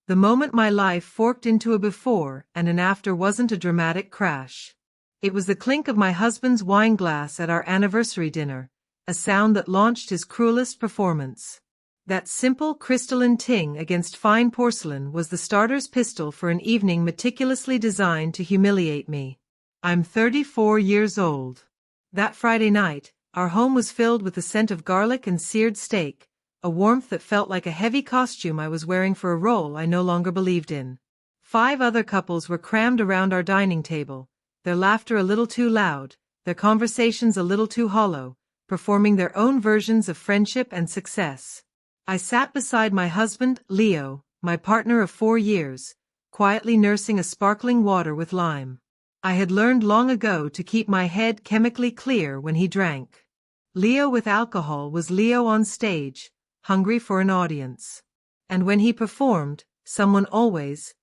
The moment my life forked into a before and an after wasn't a dramatic crash. It was the clink of my husband's wine glass at our anniversary dinner, a sound that launched his cruelest performance. That simple crystalline ting against fine porcelain was the starter's pistol for an evening meticulously designed to humiliate me. I'm 34 years old. That Friday night, our home was filled with the scent of garlic and seared steak, a warmth that felt like a heavy costume I was wearing for a role I no longer believed in. 5 other couples were crammed around our dining table, their laughter a little too loud, their conversations a little too hollow, performing their own versions of friendship and success. I sat beside my husband, Leo, my partner of 4 years, quietly nursing a sparkling water with lime. I had learned long ago to keep my head chemically clear when he drank. Leo with alcohol was Leo on stage, hungry for an audience. And when he performed, someone always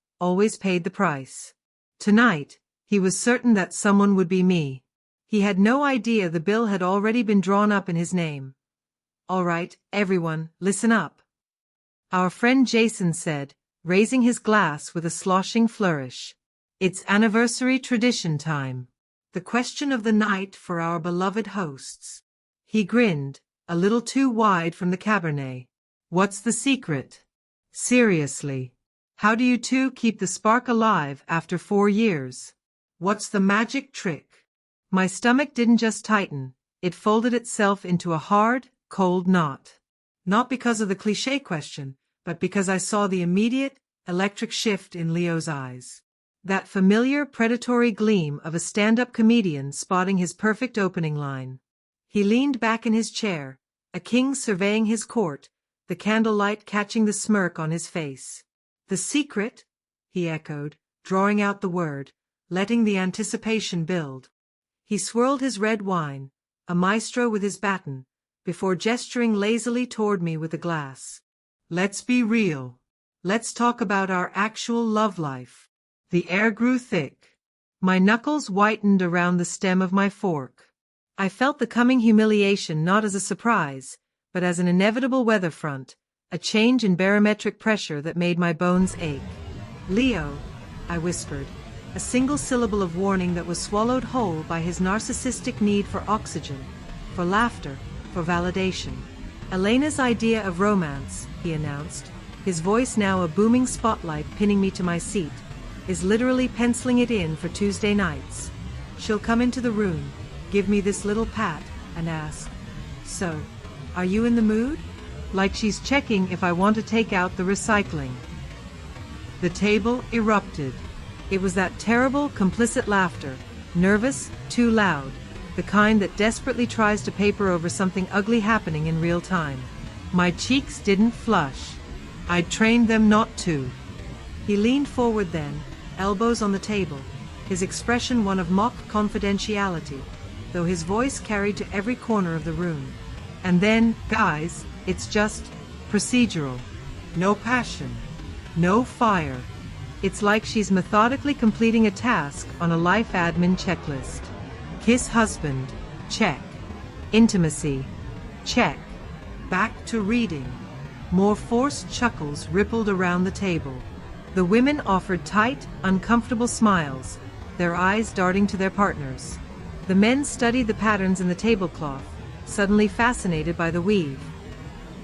paid the price. Tonight, he was certain that someone would be me. He had no idea the bill had already been drawn up in his name. All right, everyone, listen up. Our friend Jason said, raising his glass with a sloshing flourish. It's anniversary tradition time. The question of the night for our beloved hosts. He grinned, a little too wide from the Cabernet. What's the secret? Seriously. How do you two keep the spark alive after 4 years? What's the magic trick? My stomach didn't just tighten, it folded itself into a hard, cold knot. Not because of the cliché question, but because I saw the immediate, electric shift in Leo's eyes. That familiar predatory gleam of a stand-up comedian spotting his perfect opening line. He leaned back in his chair, a king surveying his court, the candlelight catching the smirk on his face. The secret? He echoed, drawing out the word, letting the anticipation build. He swirled his red wine, a maestro with his baton, before gesturing lazily toward me with a glass. Let's be real. Let's talk about our actual love life. The air grew thick. My knuckles whitened around the stem of my fork. I felt the coming humiliation not as a surprise, but as an inevitable weather front, a change in barometric pressure that made my bones ache. Leo, I whispered, a single syllable of warning that was swallowed whole by his narcissistic need for oxygen, for laughter, for validation. Elena's idea of romance, he announced, his voice now a booming spotlight pinning me to my seat, is literally penciling it in for Tuesday nights. She'll come into the room, give me this little pat, and ask, "So, are you in the mood?" Like she's checking if I want to take out the recycling. The table erupted. It was that terrible, complicit laughter, nervous, too loud, the kind that desperately tries to paper over something ugly happening in real time. My cheeks didn't flush. I'd trained them not to. He leaned forward then, elbows on the table, his expression one of mock confidentiality, though his voice carried to every corner of the room. And then, guys, it's just procedural. No passion. No fire. It's like she's methodically completing a task on a life admin checklist. Kiss husband. Check. Intimacy. Check. Back to reading. More forced chuckles rippled around the table. The women offered tight, uncomfortable smiles, their eyes darting to their partners. The men studied the patterns in the tablecloth, suddenly fascinated by the weave.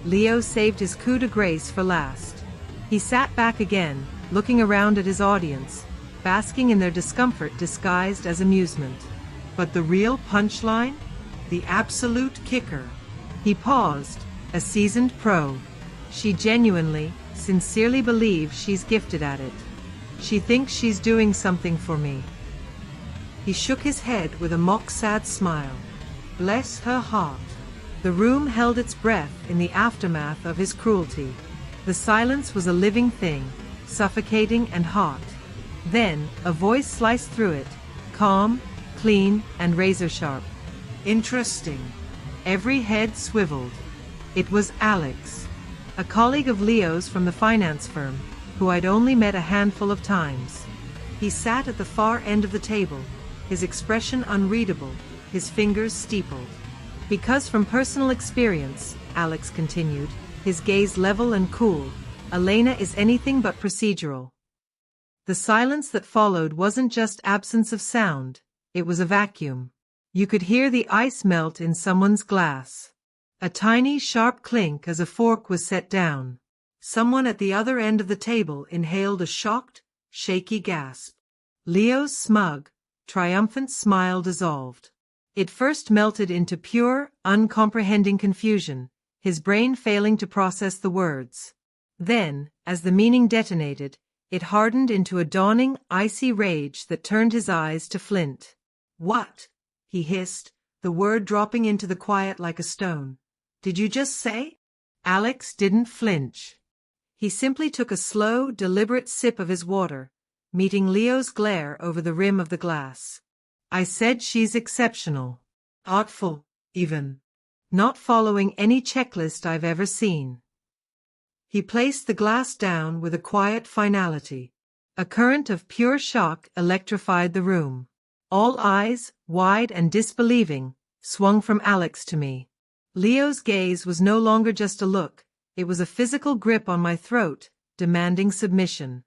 Leo saved his coup de grace for last. He sat back again, looking around at his audience, basking in their discomfort disguised as amusement. But the real punchline? The absolute kicker. He paused, a seasoned pro. She genuinely, sincerely believes she's gifted at it. She thinks she's doing something for me. He shook his head with a mock-sad smile. Bless her heart. The room held its breath in the aftermath of his cruelty. The silence was a living thing, suffocating and hot. Then, a voice sliced through it, calm, clean, and razor-sharp. Interesting. Every head swiveled. It was Alex, a colleague of Leo's from the finance firm, who I'd only met a handful of times. He sat at the far end of the table, his expression unreadable, his fingers steepled. Because from personal experience, Alex continued, his gaze level and cool, Elena is anything but procedural. The silence that followed wasn't just absence of sound, it was a vacuum. You could hear the ice melt in someone's glass. A tiny, sharp clink as a fork was set down. Someone at the other end of the table inhaled a shocked, shaky gasp. Leo's smug, triumphant smile dissolved. It first melted into pure, uncomprehending confusion, his brain failing to process the words. Then, as the meaning detonated, it hardened into a dawning, icy rage that turned his eyes to flint. "What?" he hissed, the word dropping into the quiet like a stone. "Did you just say?" Alex didn't flinch. He simply took a slow, deliberate sip of his water, meeting Leo's glare over the rim of the glass. "I said she's exceptional. Artful, even. Not following any checklist I've ever seen." He placed the glass down with a quiet finality. A current of pure shock electrified the room. All eyes, wide and disbelieving, swung from Alex to me. Leo's gaze was no longer just a look, it was a physical grip on my throat, demanding submission.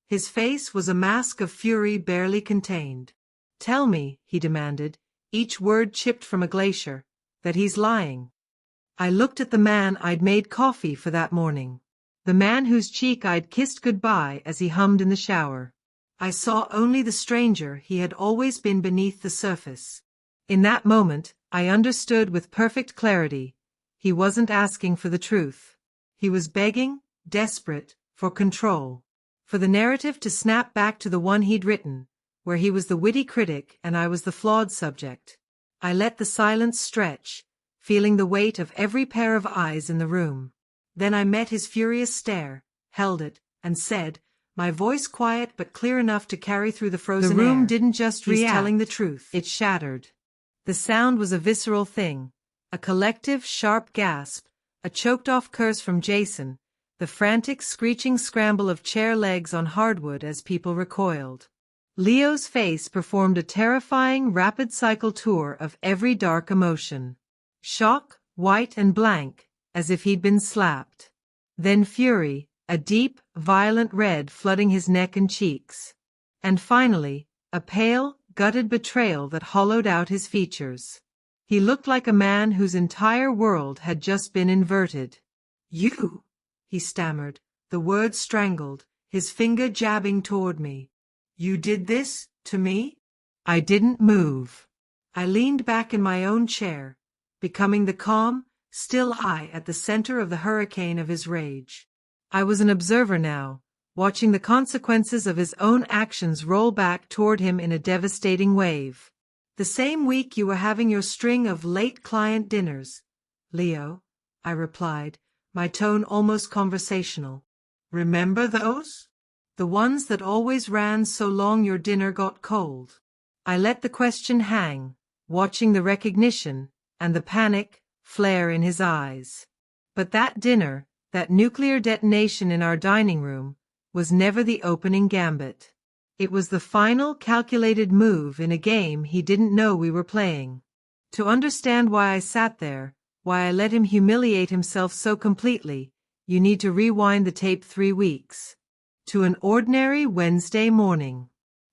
His face was a mask of fury barely contained. "Tell me," he demanded, each word chipped from a glacier, "that he's lying." I looked at the man I'd made coffee for that morning. The man whose cheek I'd kissed goodbye as he hummed in the shower. I saw only the stranger he had always been beneath the surface. In that moment, I understood with perfect clarity. He wasn't asking for the truth. He was begging, desperate, for control. For the narrative to snap back to the one he'd written, where he was the witty critic and I was the flawed subject. I let the silence stretch, feeling the weight of every pair of eyes in the room. Then I met his furious stare, held it, and said, my voice quiet but clear enough to carry through the frozen air. The room didn't just react. He's telling the truth. It shattered. The sound was a visceral thing, a collective, sharp gasp, a choked-off curse from Jason, the frantic, screeching scramble of chair legs on hardwood as people recoiled. Leo's face performed a terrifying, rapid-cycle tour of every dark emotion. Shock, white and blank, as if he'd been slapped. Then fury, a deep, violent red flooding his neck and cheeks. And finally, a pale, gutted betrayal that hollowed out his features. He looked like a man whose entire world had just been inverted. "You," he stammered, the words strangled, his finger jabbing toward me. "You did this, to me?" I didn't move. I leaned back in my own chair, becoming the calm, still I at the center of the hurricane of his rage. I was an observer now, watching the consequences of his own actions roll back toward him in a devastating wave. "The same week you were having your string of late client dinners, Leo," I replied, my tone almost conversational. "Remember those? The ones that always ran so long your dinner got cold." I let the question hang, watching the recognition and the panic flare in his eyes. But that dinner, that nuclear detonation in our dining room, was never the opening gambit. It was the final calculated move in a game he didn't know we were playing. To understand why I sat there, why I let him humiliate himself so completely, you need to rewind the tape 3 weeks. To an ordinary Wednesday morning.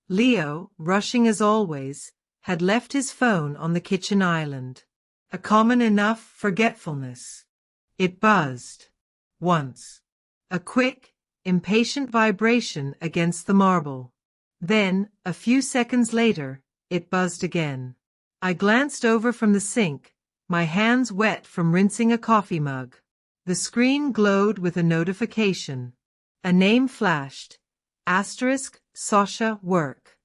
Leo, rushing as always, had left his phone on the kitchen island. A common enough forgetfulness. It buzzed. Once. A quick, impatient vibration against the marble. Then, a few seconds later, it buzzed again. I glanced over from the sink, my hands wet from rinsing a coffee mug. The screen glowed with a notification. A name flashed. Asterisk, Sasha, work.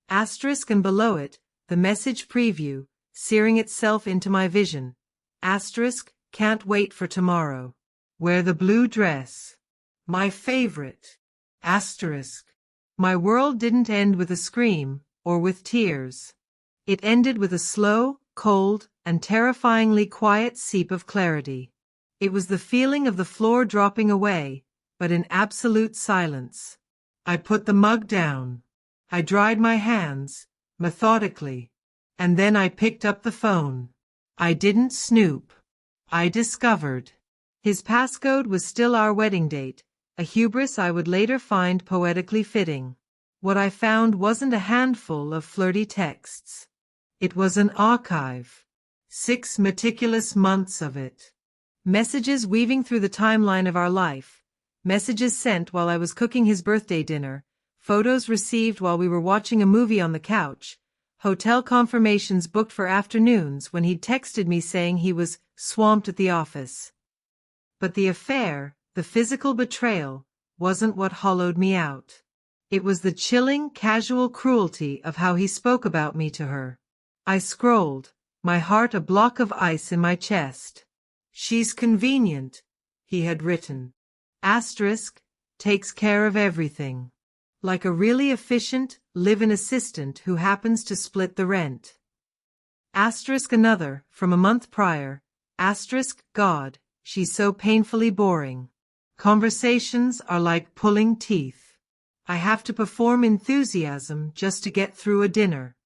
Asterisk, and below it, the message preview, searing itself into my vision. Asterisk, can't wait for tomorrow. Wear the blue dress. My favorite. Asterisk. My world didn't end with a scream, or with tears. It ended with a slow, cold, and terrifyingly quiet seep of clarity. It was the feeling of the floor dropping away, but in absolute silence. I put the mug down. I dried my hands, methodically. And then I picked up the phone. I didn't snoop. I discovered. His passcode was still our wedding date, a hubris I would later find poetically fitting. What I found wasn't a handful of flirty texts. It was an archive. 6 meticulous months of it. Messages weaving through the timeline of our life. Messages sent while I was cooking his birthday dinner. Photos received while we were watching a movie on the couch. Hotel confirmations booked for afternoons when he'd texted me saying he was swamped at the office. But the affair, the physical betrayal, wasn't what hollowed me out. It was the chilling, casual cruelty of how he spoke about me to her. I scrolled, my heart a block of ice in my chest. "She's convenient," he had written. Asterisk, takes care of everything. Like a really efficient, live-in assistant who happens to split the rent. Asterisk another, from a month prior. Asterisk, God, she's so painfully boring. Conversations are like pulling teeth. I have to perform enthusiasm just to get through a dinner.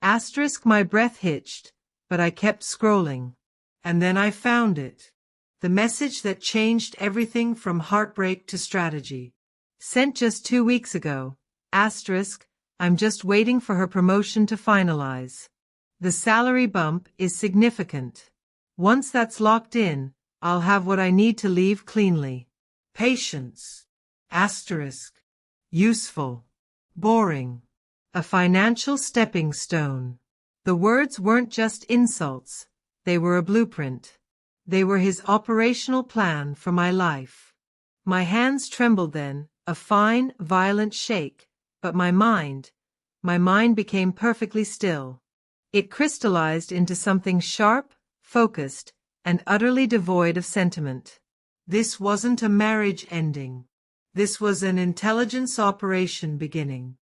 Asterisk, my breath hitched, but I kept scrolling. And then I found it. The message that changed everything from heartbreak to strategy. Sent just 2 weeks ago. Asterisk, I'm just waiting for her promotion to finalize. The salary bump is significant. Once that's locked in, I'll have what I need to leave cleanly. Patience. Asterisk. Useful. Boring. A financial stepping stone. The words weren't just insults. They were a blueprint. They were his operational plan for my life. My hands trembled then, a fine, violent shake, but my mind became perfectly still. It crystallized into something sharp, focused, and utterly devoid of sentiment. This wasn't a marriage ending. This was an intelligence operation beginning.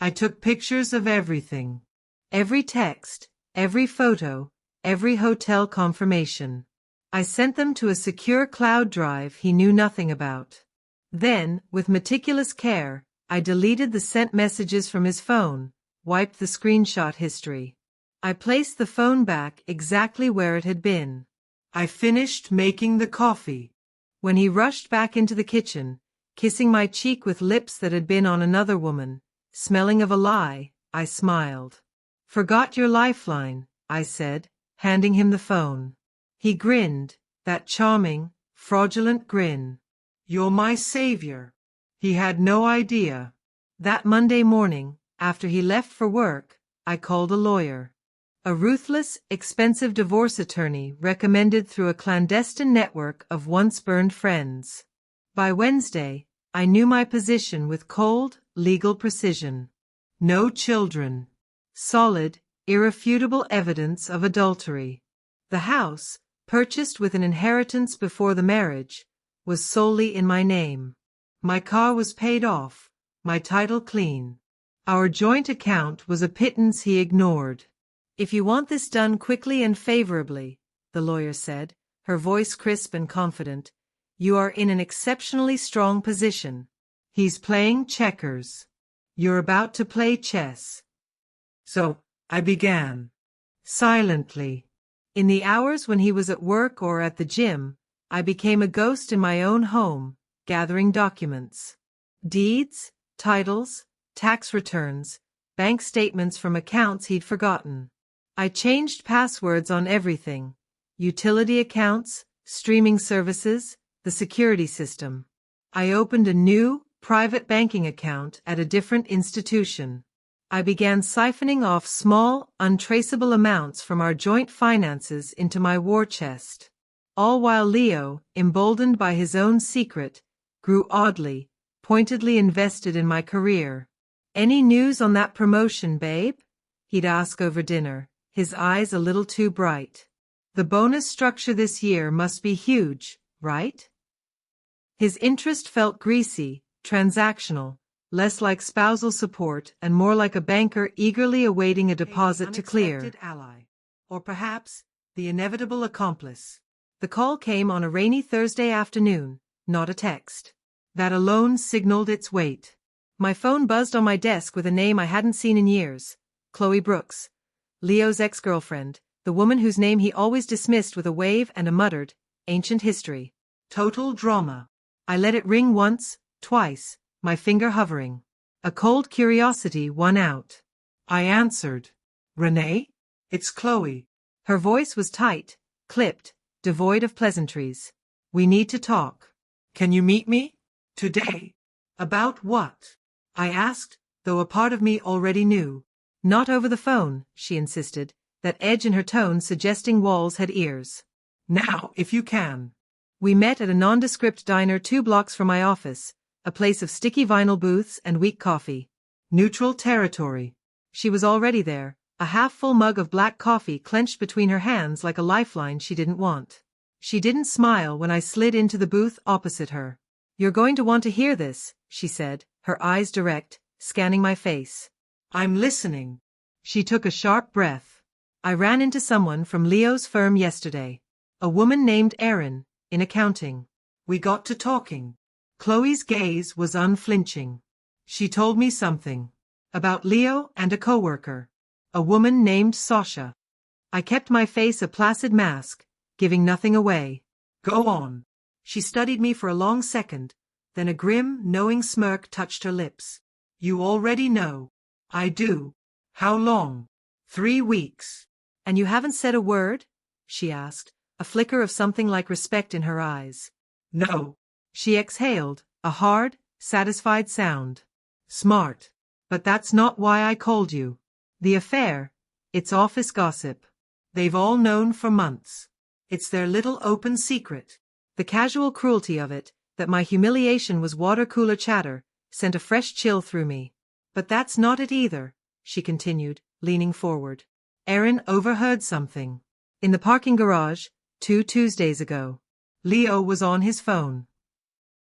I took pictures of everything. Every text, every photo, every hotel confirmation. I sent them to a secure cloud drive he knew nothing about. Then, with meticulous care, I deleted the sent messages from his phone, wiped the screenshot history. I placed the phone back exactly where it had been. I finished making the coffee. When he rushed back into the kitchen, kissing my cheek with lips that had been on another woman, smelling of a lie, I smiled. "Forgot your lifeline," I said, handing him the phone. He grinned, that charming, fraudulent grin. "You're my savior." He had no idea. That Monday morning, after he left for work, I called a lawyer. A ruthless, expensive divorce attorney recommended through a clandestine network of once-burned friends. By Wednesday, I knew my position with cold, legal precision. No children. Solid, irrefutable evidence of adultery. The house, purchased with an inheritance before the marriage, was solely in my name. My car was paid off, my title clean. Our joint account was a pittance he ignored. "If you want this done quickly and favorably," the lawyer said, her voice crisp and confident, "you are in an exceptionally strong position. He's playing checkers. You're about to play chess." So, I began. Silently. In the hours when he was at work or at the gym, I became a ghost in my own home, gathering documents. Deeds, titles, tax returns, bank statements from accounts he'd forgotten. I changed passwords on everything: utility accounts, streaming services, the security system. I opened a new, private banking account at a different institution. I began siphoning off small, untraceable amounts from our joint finances into my war chest. All while Leo, emboldened by his own secret, grew oddly, pointedly invested in my career. "Any news on that promotion, babe?" he'd ask over dinner, his eyes a little too bright. "The bonus structure this year must be huge, right?" His interest felt greasy, transactional, less like spousal support and more like a banker eagerly awaiting a deposit to clear. An unexpected ally, or perhaps the inevitable accomplice. The call came on a rainy Thursday afternoon, not a text. That alone signaled its weight. My phone buzzed on my desk with a name I hadn't seen in years: Chloe Brooks, Leo's ex-girlfriend, the woman whose name he always dismissed with a wave and a muttered, "Ancient history." Total drama. I let it ring once, twice, my finger hovering. A cold curiosity won out. I answered. Renee? It's Chloe. Her voice was tight, clipped, devoid of pleasantries. We need to talk. Can you meet me? Today. About what? I asked, though a part of me already knew. Not over the phone, she insisted, that edge in her tone suggesting walls had ears. Now, if you can. We met at a nondescript diner 2 blocks from my office, a place of sticky vinyl booths and weak coffee. Neutral territory. She was already there, a half-full mug of black coffee clenched between her hands like a lifeline she didn't want. She didn't smile when I slid into the booth opposite her. You're going to want to hear this, she said, her eyes direct, scanning my face. I'm listening. She took a sharp breath. I ran into someone from Leo's firm yesterday. A woman named Erin, in accounting. We got to talking. Chloe's gaze was unflinching. She told me something. About Leo and a coworker. A woman named Sasha. I kept my face a placid mask, giving nothing away. Go on. She studied me for a long second, then a grim, knowing smirk touched her lips. You already know. I do. How long? 3 weeks. And you haven't said a word? She asked, a flicker of something like respect in her eyes. No. She exhaled, a hard, satisfied sound. Smart. But that's not why I called you. The affair, it's office gossip. They've all known for months. It's their little open secret. The casual cruelty of it, that my humiliation was water cooler chatter, sent a fresh chill through me. But that's not it either, she continued, leaning forward. Erin overheard something. In the parking garage, 2 Tuesdays ago. Leo was on his phone.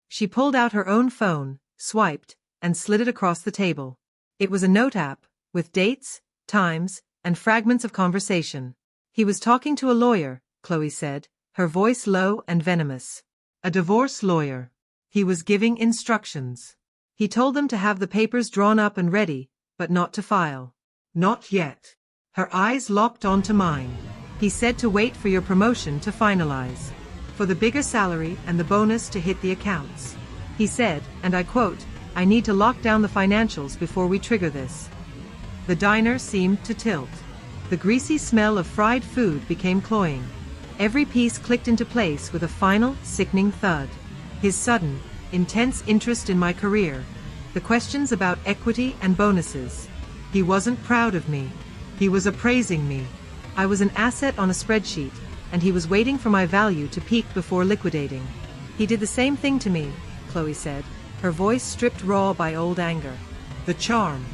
She pulled out her own phone, swiped, and slid it across the table. It was a note app, with dates, times, and fragments of conversation. He was talking to a lawyer, Chloe said, her voice low and venomous. A divorce lawyer. He was giving instructions. He told them to have the papers drawn up and ready, but not to file. Not yet. Her eyes locked onto mine. He said to wait for your promotion to finalize. For the bigger salary and the bonus to hit the accounts. He said, and I quote, I need to lock down the financials before we trigger this. The diner seemed to tilt. The greasy smell of fried food became cloying. Every piece clicked into place with a final, sickening thud. His sudden, intense interest in my career. The questions about equity and bonuses. He wasn't proud of me. He was appraising me. I was an asset on a spreadsheet, and he was waiting for my value to peak before liquidating. He did the same thing to me, Chloe said, her voice stripped raw by old anger. The charm.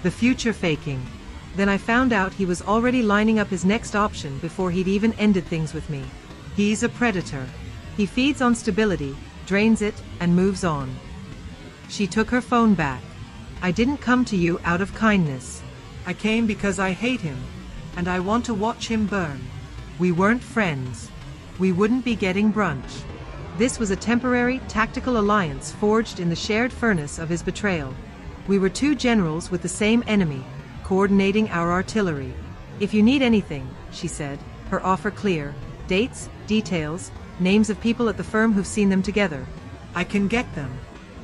The future faking. Then I found out he was already lining up his next option before he'd even ended things with me. He's a predator. He feeds on stability, drains it, and moves on. She took her phone back. I didn't come to you out of kindness. I came because I hate him, and I want to watch him burn. We weren't friends. We wouldn't be getting brunch. This was a temporary, tactical alliance forged in the shared furnace of his betrayal. We were 2 generals with the same enemy, coordinating our artillery. If you need anything, she said, her offer clear, dates, details, names of people at the firm who've seen them together. I can get them.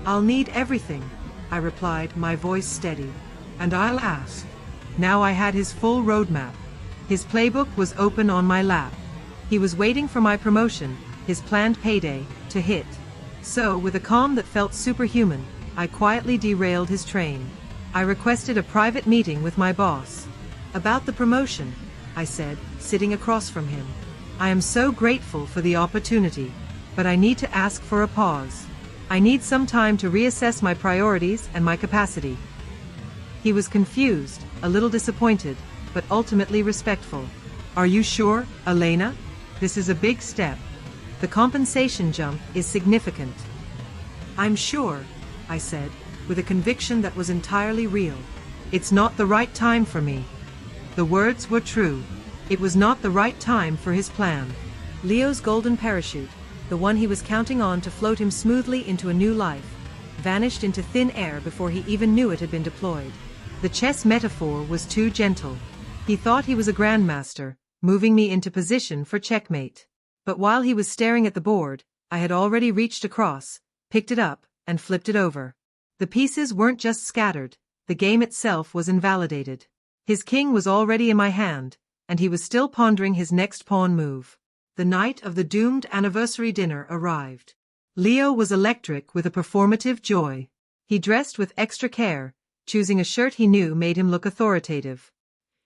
I'll need everything, I replied, my voice steady. And I'll ask. Now I had his full roadmap. His playbook was open on my lap. He was waiting for my promotion, his planned payday, to hit. So, with a calm that felt superhuman, I quietly derailed his train. I requested a private meeting with my boss. About the promotion, I said, sitting across from him. I am so grateful for the opportunity, but I need to ask for a pause. I need some time to reassess my priorities and my capacity. He was confused, a little disappointed, but ultimately respectful. Are you sure, Elena? This is a big step. The compensation jump is significant. I'm sure, I said, with a conviction that was entirely real. It's not the right time for me. The words were true. It was not the right time for his plan. Leo's golden parachute, the one he was counting on to float him smoothly into a new life, vanished into thin air before he even knew it had been deployed. The chess metaphor was too gentle. He thought he was a grandmaster, moving me into position for checkmate. But while he was staring at the board, I had already reached across, picked it up, and flipped it over. The pieces weren't just scattered, the game itself was invalidated. His king was already in my hand, and he was still pondering his next pawn move. The night of the doomed anniversary dinner arrived. Leo was electric with a performative joy. He dressed with extra care, choosing a shirt he knew made him look authoritative.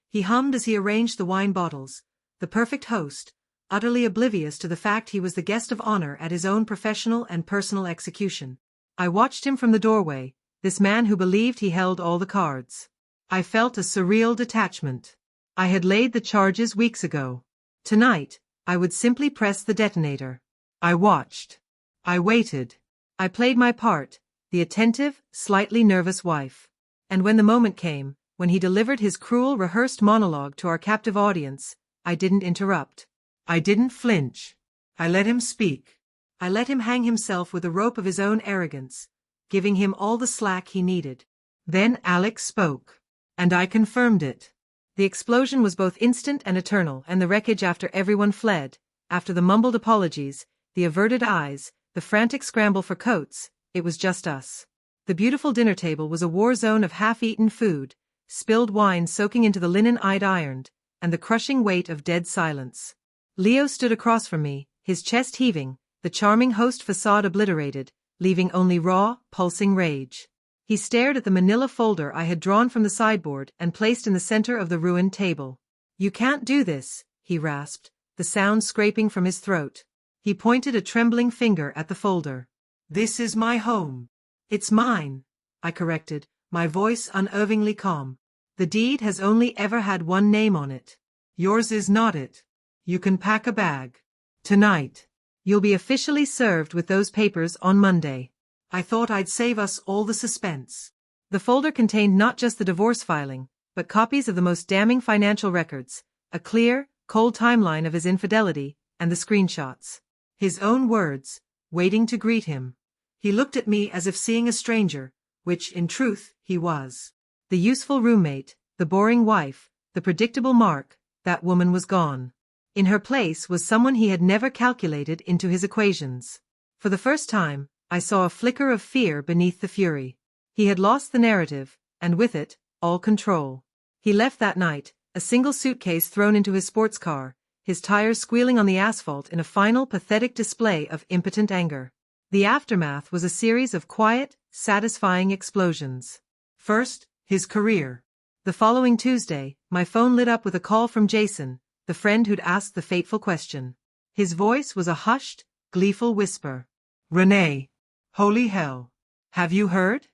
He hummed as he arranged the wine bottles, the perfect host, utterly oblivious to the fact he was the guest of honor at his own professional and personal execution. I watched him from the doorway, this man who believed he held all the cards. I felt a surreal detachment. I had laid the charges weeks ago. Tonight, I would simply press the detonator. I watched. I waited. I played my part, the attentive, slightly nervous wife. And when the moment came, when he delivered his cruel rehearsed monologue to our captive audience, I didn't interrupt. I didn't flinch. I let him speak. I let him hang himself with a rope of his own arrogance, giving him all the slack he needed. Then Alex spoke. And I confirmed it. The explosion was both instant and eternal, and the wreckage after everyone fled, after the mumbled apologies, the averted eyes, the frantic scramble for coats, it was just us. The beautiful dinner table was a war zone of half-eaten food, spilled wine soaking into the linen I'd ironed, and the crushing weight of dead silence. Leo stood across from me, his chest heaving, the charming host facade obliterated, leaving only raw, pulsing rage. He stared at the manila folder I had drawn from the sideboard and placed in the center of the ruined table. "You can't do this," he rasped, the sound scraping from his throat. He pointed a trembling finger at the folder. "This is my home. It's mine," I corrected, my voice unervingly calm. "The deed has only ever had one name on it. Yours is not it. You can pack a bag. Tonight. You'll be officially served with those papers on Monday." I thought I'd save us all the suspense. The folder contained not just the divorce filing, but copies of the most damning financial records, a clear, cold timeline of his infidelity, and the screenshots. His own words, waiting to greet him. He looked at me as if seeing a stranger, which, in truth, he was. The useful roommate, the boring wife, the predictable Mark, that woman was gone. In her place was someone he had never calculated into his equations. For the first time, I saw a flicker of fear beneath the fury. He had lost the narrative, and with it, all control. He left that night, a single suitcase thrown into his sports car, his tires squealing on the asphalt in a final pathetic display of impotent anger. The aftermath was a series of quiet, satisfying explosions. First, his career. The following Tuesday, my phone lit up with a call from Jason, the friend who'd asked the fateful question. His voice was a hushed, gleeful whisper. "Renee. Holy hell. Have you heard?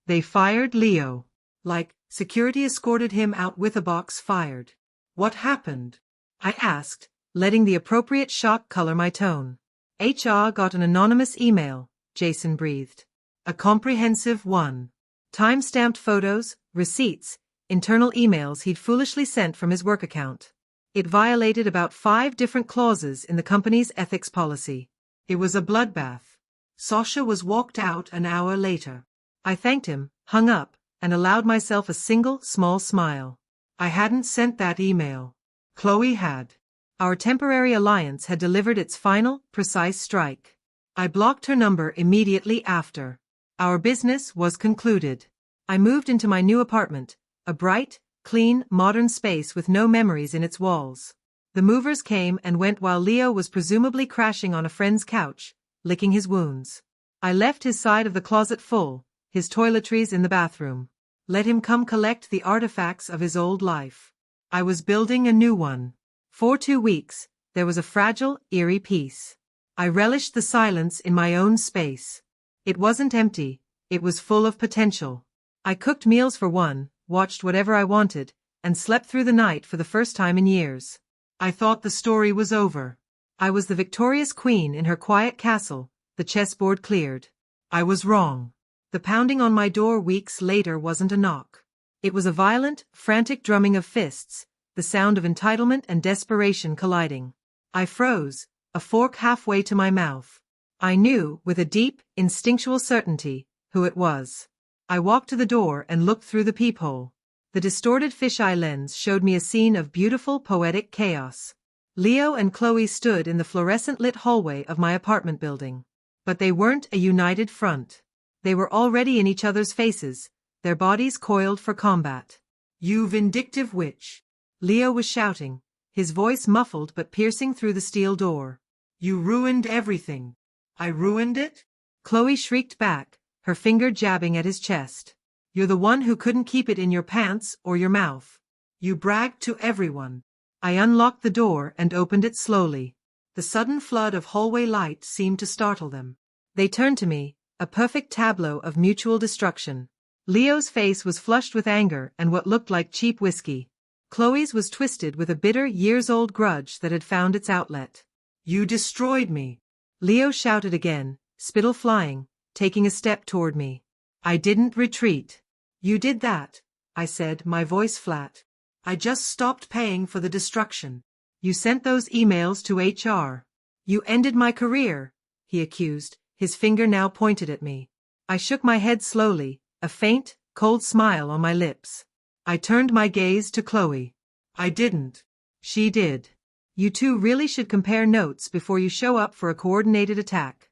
They fired Leo. Like, security escorted him out with a box fired." "What happened?" I asked, letting the appropriate shock color my tone. "HR got an anonymous email," Jason breathed. "A comprehensive one. Time-stamped photos, receipts, internal emails he'd foolishly sent from his work account. It violated about 5 different clauses in the company's ethics policy. It was a bloodbath. Sasha was walked out an hour later." I thanked him, hung up, and allowed myself a single, small smile. I hadn't sent that email. Chloe had. Our temporary alliance had delivered its final, precise strike. I blocked her number immediately after. Our business was concluded. I moved into my new apartment, a bright, clean, modern space with no memories in its walls. The movers came and went while Leo was presumably crashing on a friend's couch, licking his wounds. I left his side of the closet full, his toiletries in the bathroom. Let him come collect the artifacts of his old life. I was building a new one. For 2 weeks, there was a fragile, eerie peace. I relished the silence in my own space. It wasn't empty, it was full of potential. I cooked meals for one, watched whatever I wanted, and slept through the night for the first time in years. I thought the story was over. I was the victorious queen in her quiet castle, the chessboard cleared. I was wrong. The pounding on my door weeks later wasn't a knock. It was a violent, frantic drumming of fists, the sound of entitlement and desperation colliding. I froze, a fork halfway to my mouth. I knew, with a deep, instinctual certainty, who it was. I walked to the door and looked through the peephole. The distorted fisheye lens showed me a scene of beautiful, poetic chaos. Leo and Chloe stood in the fluorescent-lit hallway of my apartment building. But they weren't a united front. They were already in each other's faces, their bodies coiled for combat. "You vindictive witch!" Leo was shouting, his voice muffled but piercing through the steel door. "You ruined everything." "I ruined it?" Chloe shrieked back, her finger jabbing at his chest. "You're the one who couldn't keep it in your pants or your mouth. You bragged to everyone." I unlocked the door and opened it slowly. The sudden flood of hallway light seemed to startle them. They turned to me, a perfect tableau of mutual destruction. Leo's face was flushed with anger and what looked like cheap whiskey. Chloe's was twisted with a bitter years-old grudge that had found its outlet. "You destroyed me!" Leo shouted again, spittle flying, taking a step toward me. I didn't retreat. "You did that," I said, my voice flat. "I just stopped paying for the destruction." "You sent those emails to HR. You ended my career," he accused, his finger now pointed at me. I shook my head slowly, a faint, cold smile on my lips. I turned my gaze to Chloe. "I didn't." "She did. You two really should compare notes before you show up for a coordinated attack."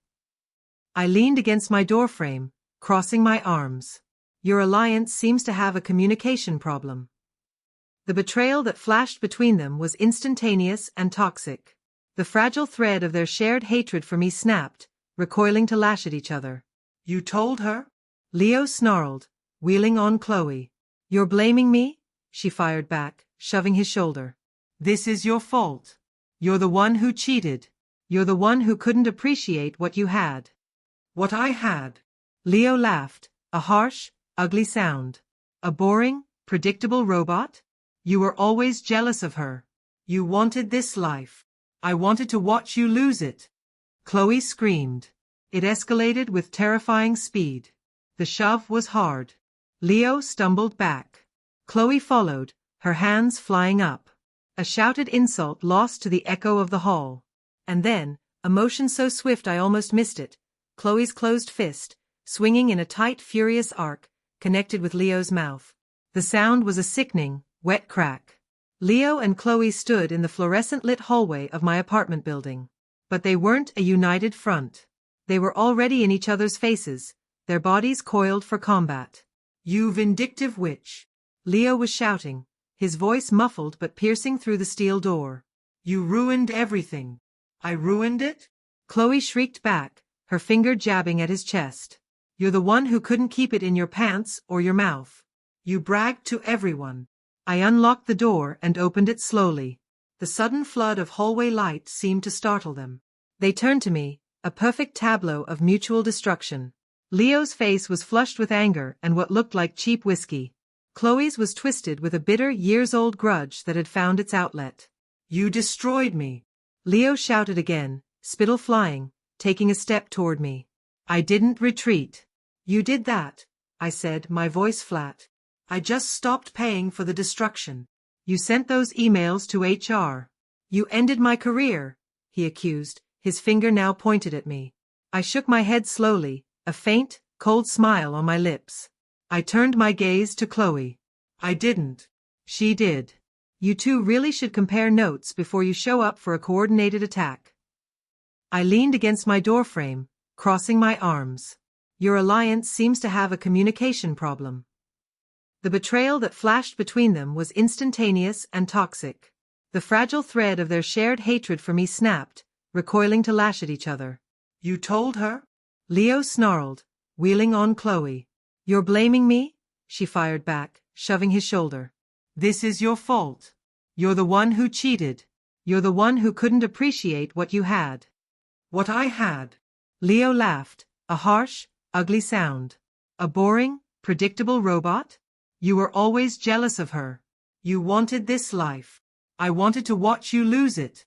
I leaned against my doorframe, crossing my arms. "Your alliance seems to have a communication problem." The betrayal that flashed between them was instantaneous and toxic. The fragile thread of their shared hatred for me snapped, recoiling to lash at each other. "You told her?" Leo snarled, wheeling on Chloe. "You're blaming me?" she fired back, shoving his shoulder. "This is your fault. You're the one who cheated. You're the one who couldn't appreciate what you had." "What I had?" Leo laughed, a harsh, ugly sound. "A boring, predictable robot? You were always jealous of her. You wanted this life. I wanted to watch you lose it." Chloe screamed. It escalated with terrifying speed. The shove was hard. Leo stumbled back. Chloe followed, her hands flying up. A shouted insult lost to the echo of the hall. And then, a motion so swift I almost missed it, Chloe's closed fist, swinging in a tight, furious arc, connected with Leo's mouth. The sound was a sickening, wet crack. Leo and Chloe stood in the fluorescent-lit hallway of my apartment building. But they weren't a united front. They were already in each other's faces, their bodies coiled for combat. "You vindictive witch!" Leo was shouting, his voice muffled but piercing through the steel door. "You ruined everything." "I ruined it?" Chloe shrieked back, her finger jabbing at his chest. "You're the one who couldn't keep it in your pants or your mouth. You bragged to everyone." I unlocked the door and opened it slowly. The sudden flood of hallway light seemed to startle them. They turned to me, a perfect tableau of mutual destruction. Leo's face was flushed with anger and what looked like cheap whiskey. Chloe's was twisted with a bitter years-old grudge that had found its outlet. "You destroyed me!" Leo shouted again, spittle flying, taking a step toward me. I didn't retreat. "You did that," I said, my voice flat. "I just stopped paying for the destruction." "You sent those emails to HR. You ended my career," he accused, his finger now pointed at me. I shook my head slowly, a faint, cold smile on my lips. I turned my gaze to Chloe. "I didn't." "She did. You two really should compare notes before you show up for a coordinated attack." I leaned against my doorframe, crossing my arms. "Your alliance seems to have a communication problem." The betrayal that flashed between them was instantaneous and toxic. The fragile thread of their shared hatred for me snapped, recoiling to lash at each other. "You told her?" Leo snarled, wheeling on Chloe. "You're blaming me?" she fired back, shoving his shoulder. "This is your fault. You're the one who cheated. You're the one who couldn't appreciate what you had." "What I had?" Leo laughed, a harsh, ugly sound. "A boring, predictable robot? You were always jealous of her. You wanted this life. I wanted to watch you lose it."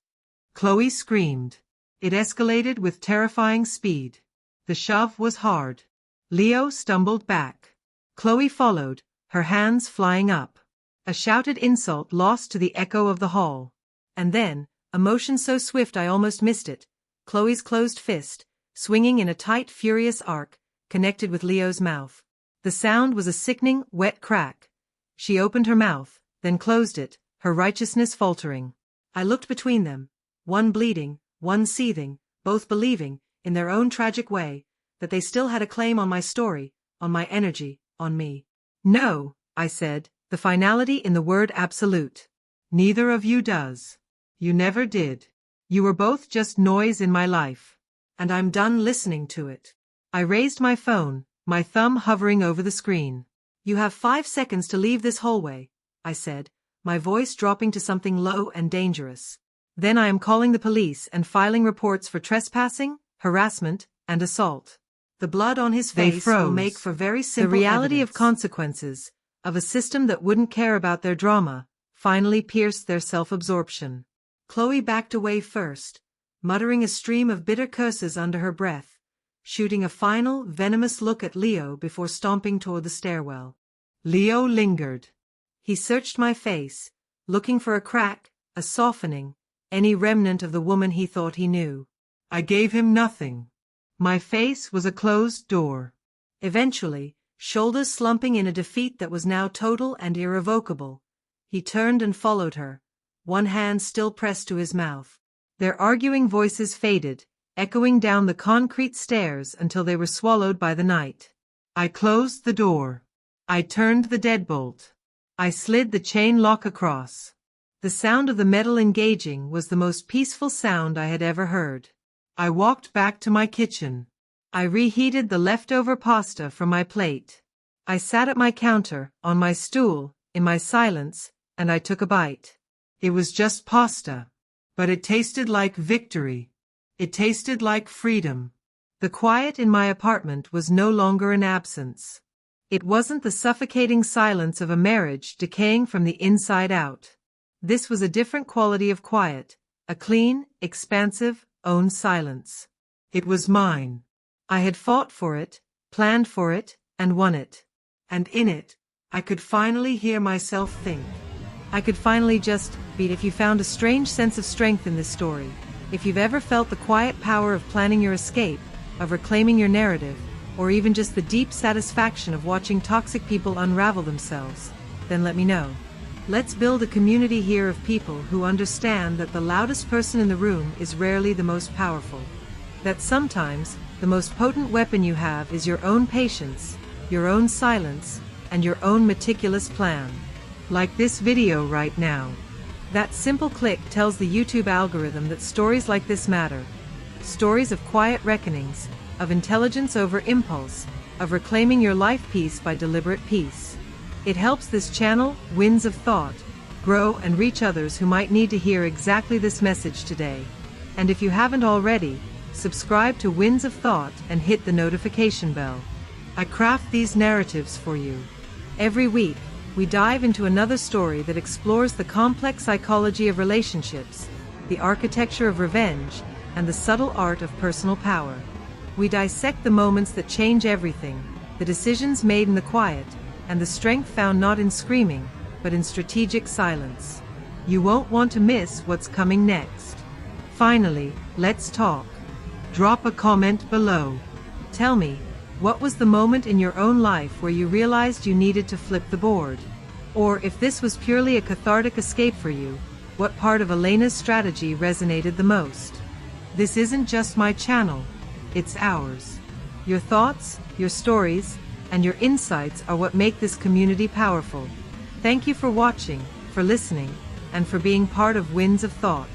Chloe screamed. It escalated with terrifying speed. The shove was hard. Leo stumbled back. Chloe followed, her hands flying up. A shouted insult lost to the echo of the hall. And then, a motion so swift I almost missed it, Chloe's closed fist, swinging in a tight, furious arc, connected with Leo's mouth. The sound was a sickening, wet crack. She opened her mouth, then closed it, her righteousness faltering. I looked between them, one bleeding, one seething, both believing, in their own tragic way, that they still had a claim on my story, on my energy, on me. No, I said, the finality in the word absolute. Neither of you does. You never did. You were both just noise in my life. And I'm done listening to it. I raised my phone, my thumb hovering over the screen. You have 5 seconds to leave this hallway, I said, my voice dropping to something low and dangerous. Then I am calling the police and filing reports for trespassing, harassment, and assault. The blood on his face will make for very simple evidence. The reality of consequences, of a system that wouldn't care about their drama, finally pierced their self-absorption. Chloe backed away first, muttering a stream of bitter curses under her breath, shooting a final, venomous look at Leo before stomping toward the stairwell. Leo lingered. He searched my face, looking for a crack, a softening, any remnant of the woman he thought he knew. I gave him nothing. My face was a closed door. Eventually, shoulders slumping in a defeat that was now total and irrevocable, he turned and followed her, one hand still pressed to his mouth. Their arguing voices faded, echoing down the concrete stairs until they were swallowed by the night. I closed the door. I turned the deadbolt. I slid the chain lock across. The sound of the metal engaging was the most peaceful sound I had ever heard. I walked back to my kitchen. I reheated the leftover pasta from my plate. I sat at my counter, on my stool, in my silence, and I took a bite. It was just pasta. But it tasted like victory. It tasted like freedom. The quiet in my apartment was no longer an absence. It wasn't the suffocating silence of a marriage decaying from the inside out. This was a different quality of quiet, a clean, expansive, own silence. It was mine. I had fought for it, planned for it, and won it. And in it, I could finally hear myself think. I could finally just beat. If you found a strange sense of strength in this story, if you've ever felt the quiet power of planning your escape, of reclaiming your narrative, or even just the deep satisfaction of watching toxic people unravel themselves, then let me know. Let's build a community here of people who understand that the loudest person in the room is rarely the most powerful. That sometimes, the most potent weapon you have is your own patience, your own silence, and your own meticulous plan. Like this video right now. That simple click tells the YouTube algorithm that stories like this matter. Stories of quiet reckonings, of intelligence over impulse, of reclaiming your life piece by deliberate peace. It helps this channel, Winds of Thought, grow and reach others who might need to hear exactly this message today. And if you haven't already, subscribe to Winds of Thought and hit the notification bell. I craft these narratives for you. Every week, we dive into another story that explores the complex psychology of relationships, the architecture of revenge, and the subtle art of personal power. We dissect the moments that change everything, the decisions made in the quiet, and the strength found not in screaming, but in strategic silence. You won't want to miss what's coming next. Finally, let's talk. Drop a comment below. Tell me, what was the moment in your own life where you realized you needed to flip the board? Or if this was purely a cathartic escape for you, what part of Elena's strategy resonated the most? This isn't just my channel, it's ours. Your thoughts, your stories, and your insights are what make this community powerful. Thank you for watching, for listening, and for being part of Winds of Thought.